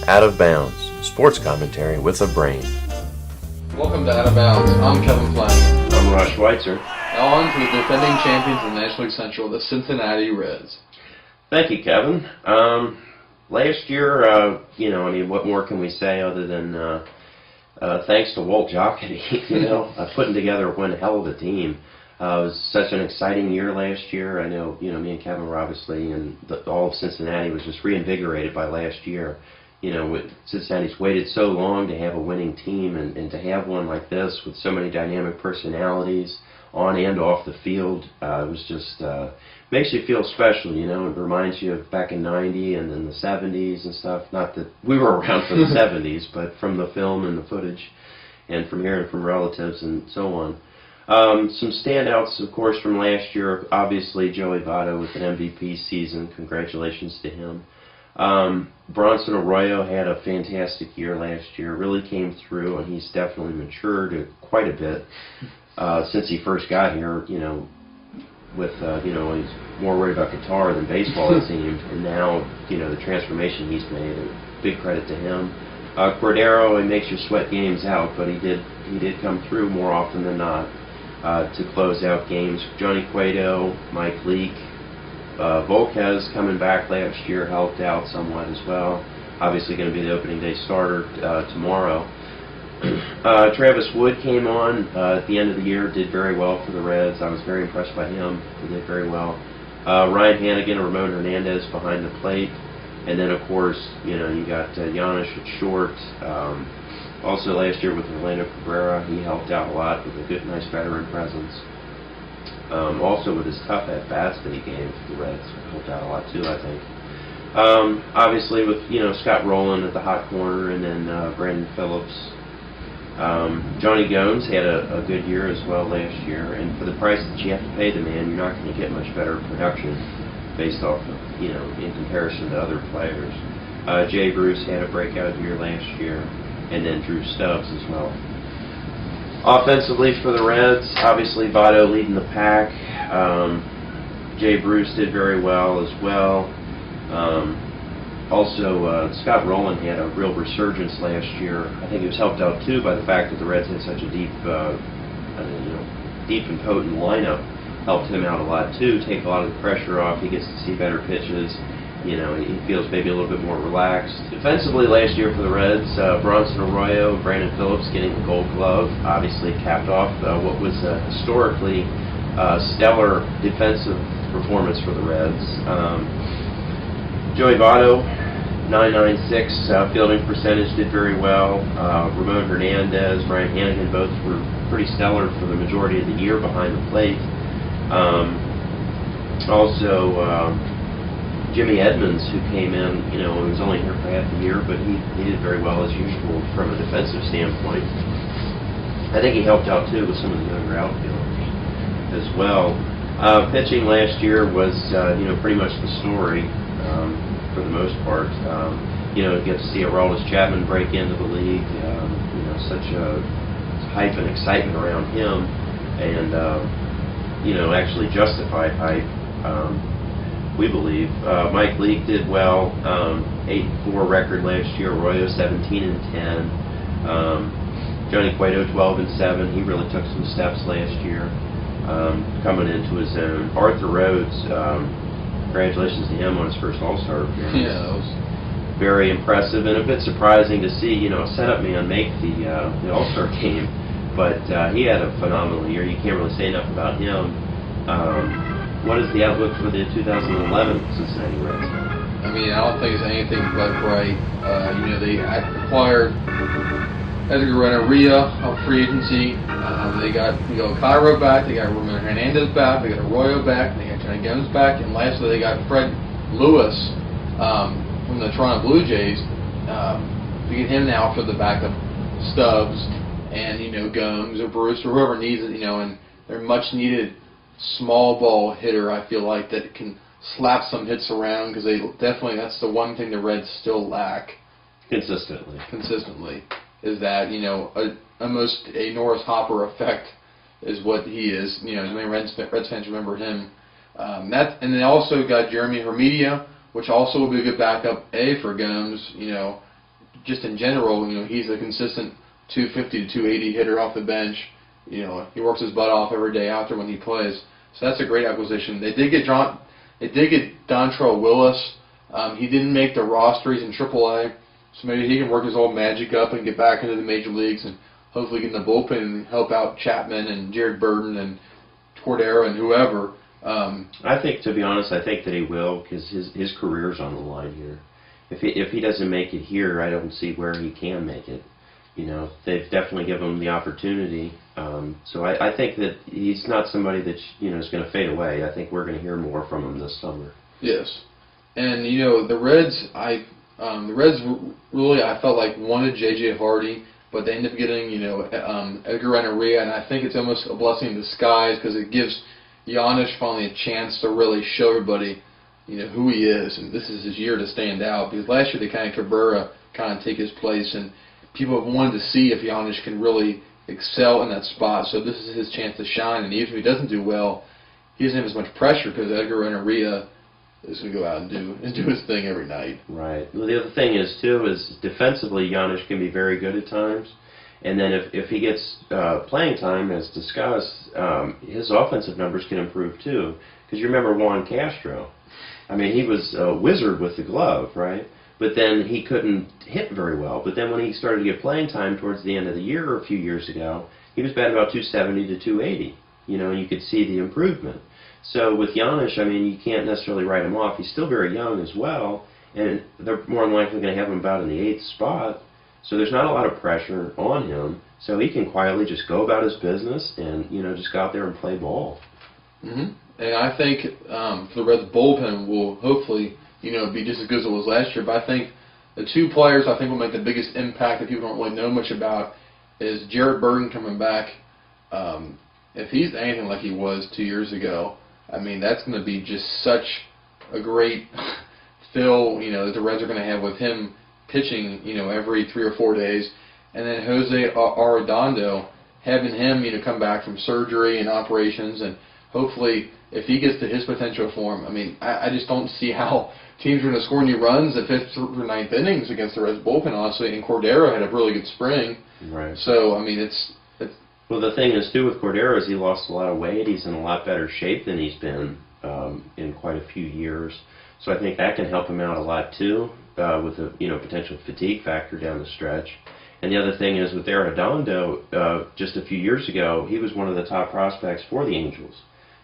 Out of Bounds, sports commentary with a brain. Welcome to Out of Bounds. I'm Kevin Flanagan. I'm Ross Schweitzer. Now on to the defending champions of the National League Central, the Cincinnati Reds. Thank you, Kevin. Last year, what more can we say other than thanks to Walt Jocketty, putting together one hell of a team. It was such an exciting year last year. I know, me and Kevin were obviously, and all of Cincinnati was just reinvigorated by last year. Cincinnati's waited so long to have a winning team, and to have one like this with so many dynamic personalities on and off the field, it was just makes you feel special. It reminds you of back in '90 and in the '70s and stuff. Not that we were around for the '70s, but from the film and the footage, and from hearing from relatives and so on. Some standouts, of course, from last year. Obviously, Joey Votto with an MVP season. Congratulations to him. Bronson Arroyo had a fantastic year last year. Really came through, and he's definitely matured quite a bit since he first got here. He's more worried about guitar than baseball, it seemed. And now, the transformation he's made, a big credit to him. Cordero, he makes you sweat games out, but he did come through more often than not to close out games. Johnny Cueto, Mike Leake, Volquez coming back last year helped out somewhat as well. Obviously going to be the opening day starter tomorrow. Travis Wood came on at the end of the year, did very well for the Reds. I was very impressed by him. He did very well. Ryan Hannigan and Ramon Hernandez behind the plate. And then, of course, you got Giannis at short. Also last year with Orlando Cabrera, he helped out a lot with a good, nice veteran presence. Also with his tough at-bats that he gave the Reds, helped out a lot too, I think. Obviously with, Scott Rowland at the hot corner, and then Brandon Phillips. Johnny Gomes had a good year as well last year, and for the price that you have to pay the man, you're not going to get much better production based off of, in comparison to other players. Jay Bruce had a breakout year last year, and then Drew Stubbs as well. Offensively for the Reds, obviously Votto leading the pack. Jay Bruce did very well as well. Scott Rowland had a real resurgence last year. I think he was helped out too by the fact that the Reds had such a deep and potent lineup. Helped him out a lot too. Take a lot of the pressure off. He gets to see better pitches. He feels maybe a little bit more relaxed. Defensively last year for the Reds, Bronson Arroyo, Brandon Phillips getting the Gold Glove, obviously capped off what was a historically stellar defensive performance for the Reds. Joey Votto, .996 fielding percentage, did very well. Ramon Hernandez, Ryan Hannigan, both were pretty stellar for the majority of the year behind the plate. Jimmy Edmonds, who came in, he was only here for half the year, but he did very well as usual from a defensive standpoint. I think he helped out too with some of the younger outfielders as well. Pitching last year was, pretty much the story for the most part. Get to see Aroldis Chapman break into the league. Such a hype and excitement around him, and actually justified hype. We believe. Mike Leake did well, 8-4 record last year. Arroyo 17-10. Johnny Cueto 12-7. He really took some steps last year, coming into his own. Arthur Rhodes, congratulations to him on his first All-Star appearance. Yeah, that was very impressive and a bit surprising to see, a setup man make the All-Star game. But he had a phenomenal year. You can't really say enough about him. What is the outlook for the 2011 Cincinnati Reds? I don't think it's anything but bright. They acquired Edgar Renteria of free agency. They got Cairo back. They got Ramon Hernandez back. They got Arroyo back. They got Johnny Gomes back. And lastly, they got Fred Lewis from the Toronto Blue Jays to get him now for the backup Stubbs and Gomes or Bruce or whoever needs it. And they're much needed small ball hitter, I feel like, that can slap some hits around, because that's the one thing the Reds still lack consistently is that almost a Norris Hopper effect is what he is. Many Reds fans remember him. And they also got Jeremy Hermedia, which also will be a good backup for Gomes. just in general, he's a consistent 250 to 280 hitter off the bench. He works his butt off every day out there when he plays. So that's a great acquisition. They did get Dontrell Willis. He didn't make the roster. He's in AAA. So maybe he can work his old magic up and get back into the major leagues and hopefully get in the bullpen and help out Chapman and Jared Burton and Cordero and whoever. I think, to be honest, I think that he will, because his career's on the line here. If he doesn't make it here, I don't see where he can make it. They've definitely given him the opportunity. So I think that he's not somebody that is going to fade away. I think we're going to hear more from him this summer. Yes, and the Reds, really I felt like wanted J.J. Hardy, but they ended up getting Edgar Renteria, and I think it's almost a blessing in disguise because it gives Giannis finally a chance to really show everybody who he is, and this is his year to stand out. Because last year they kind of Cabrera kind of take his place, and people have wanted to see if Giannis can really excel in that spot. So this is his chance to shine, and even if he doesn't do well, he doesn't have as much pressure because Edgar Renteria is going to go out and do his thing every night. Right. Well, the other thing is defensively, Giannis can be very good at times. And then if he gets playing time, as discussed, his offensive numbers can improve too. Because you remember Juan Castro. I mean, he was a wizard with the glove, right? But then he couldn't hit very well. But then when he started to get playing time towards the end of the year a few years ago, he was batting about 270 to 280. And you could see the improvement. So with Giannis, I mean, you can't necessarily write him off. He's still very young as well, and they're more than likely going to have him about in the 8th spot. So there's not a lot of pressure on him. So he can quietly just go about his business and, just go out there and play ball. Mm-hmm. And I think for the Reds bullpen will hopefully, be just as good as it was last year. But I think the two players I think will make the biggest impact that people don't really know much about is Jared Burton coming back. If he's anything like he was 2 years ago, I mean, that's going to be just such a great fill, that the Reds are going to have with him pitching, every 3 or 4 days. And then Jose Arredondo, having him, come back from surgery and operations, and hopefully if he gets to his potential form, I mean, I just don't see how teams are going to score any runs at 5th or 9th innings against the Reds bullpen, honestly. And Cordero had a really good spring. Right. So, I mean, it's well, the thing is, too, with Cordero is he lost a lot of weight. He's in a lot better shape than he's been in quite a few years. So I think that can help him out a lot, too, with a potential fatigue factor down the stretch. And the other thing is with Arredondo, just a few years ago, he was one of the top prospects for the Angels.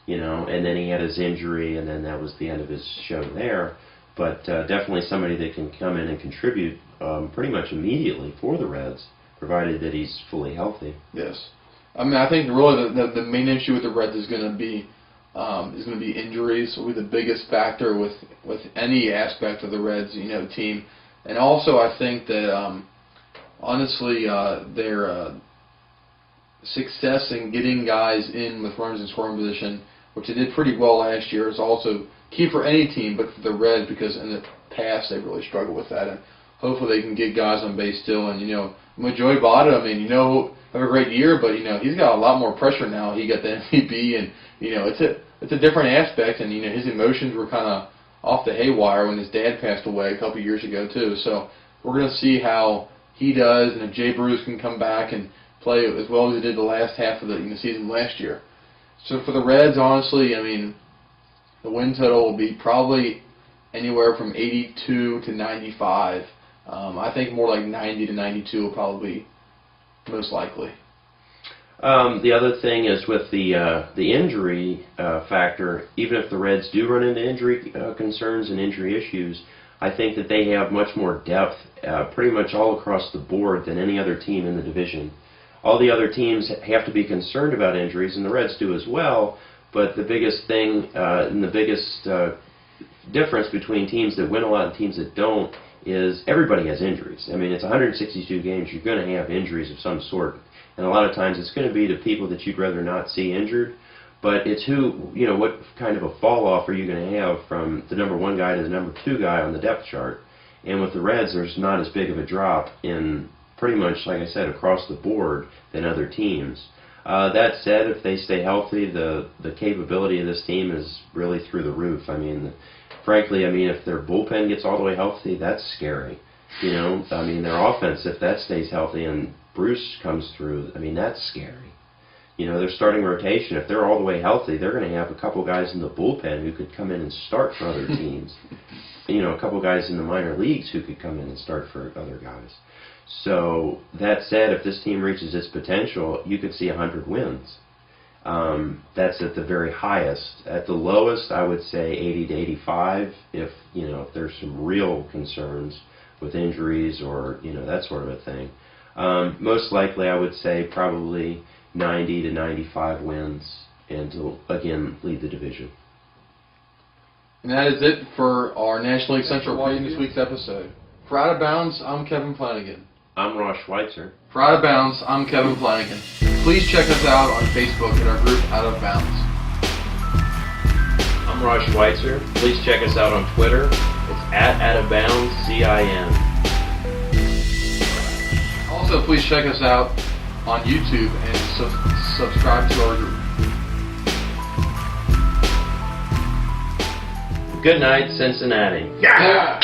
And then he had his injury, and then that was the end of his show there. But definitely somebody that can come in and contribute pretty much immediately for the Reds, provided that he's fully healthy. Yes. I mean, I think really the main issue with the Reds is going to be injuries. Will be the biggest factor with any aspect of the Reds, team. And also, I think that honestly, their success in getting guys in with runners in scoring position, which they did pretty well last year, is also key for any team, but for the Reds, because in the past they really struggled with that. And hopefully they can get guys on base still. And with Joey Votto, I mean, have a great year, but he's got a lot more pressure now. He got the MVP, and it's a different aspect. And his emotions were kind of off the haywire when his dad passed away a couple years ago too. So we're going to see how he does, and if Jay Bruce can come back and play as well as he did the last half of the season last year. So for the Reds, honestly, I mean, the win total will be probably anywhere from 82 to 95. I think more like 90 to 92 will probably be most likely. The other thing is with the injury factor, even if the Reds do run into injury concerns and injury issues, I think that they have much more depth pretty much all across the board than any other team in the division. All the other teams have to be concerned about injuries, and the Reds do as well, but the biggest thing and the biggest difference between teams that win a lot and teams that don't is everybody has injuries. I mean, it's 162 games. You're going to have injuries of some sort. And a lot of times it's going to be to people that you'd rather not see injured. But it's what kind of a fall off are you going to have from the number 1 guy to the number 2 guy on the depth chart. And with the Reds, there's not as big of a drop in pretty much, like I said, across the board than other teams. That said, if they stay healthy, the capability of this team is really through the roof. I mean, frankly, if their bullpen gets all the way healthy, that's scary. You know, I mean, their offense, if that stays healthy and Bruce comes through, I mean, that's scary. You know, their starting rotation, if they're all the way healthy, they're going to have a couple guys in the bullpen who could come in and start for other teams. You know, a couple guys in the minor leagues who could come in and start for other guys. So, that said, if this team reaches its potential, you could see 100 wins. That's at the very highest. At the lowest, I would say 80 to 85 if, you know, if there's some real concerns with injuries or, you know, that sort of a thing. Most likely, I would say probably 90 to 95 wins and to, again, lead the division. And that is it for our National League Central Review in this week's episode. For Out of Bounds, I'm Kevin Flanagan. I'm Ross Schweitzer. For Out of Bounds, I'm Kevin Flanagan. Please check us out on Facebook at our group Out of Bounds. I'm Ross Schweitzer. Please check us out on Twitter. It's at OutofBoundsCIN. Also, please check us out on YouTube and subscribe to our group. Good night, Cincinnati. Yeah!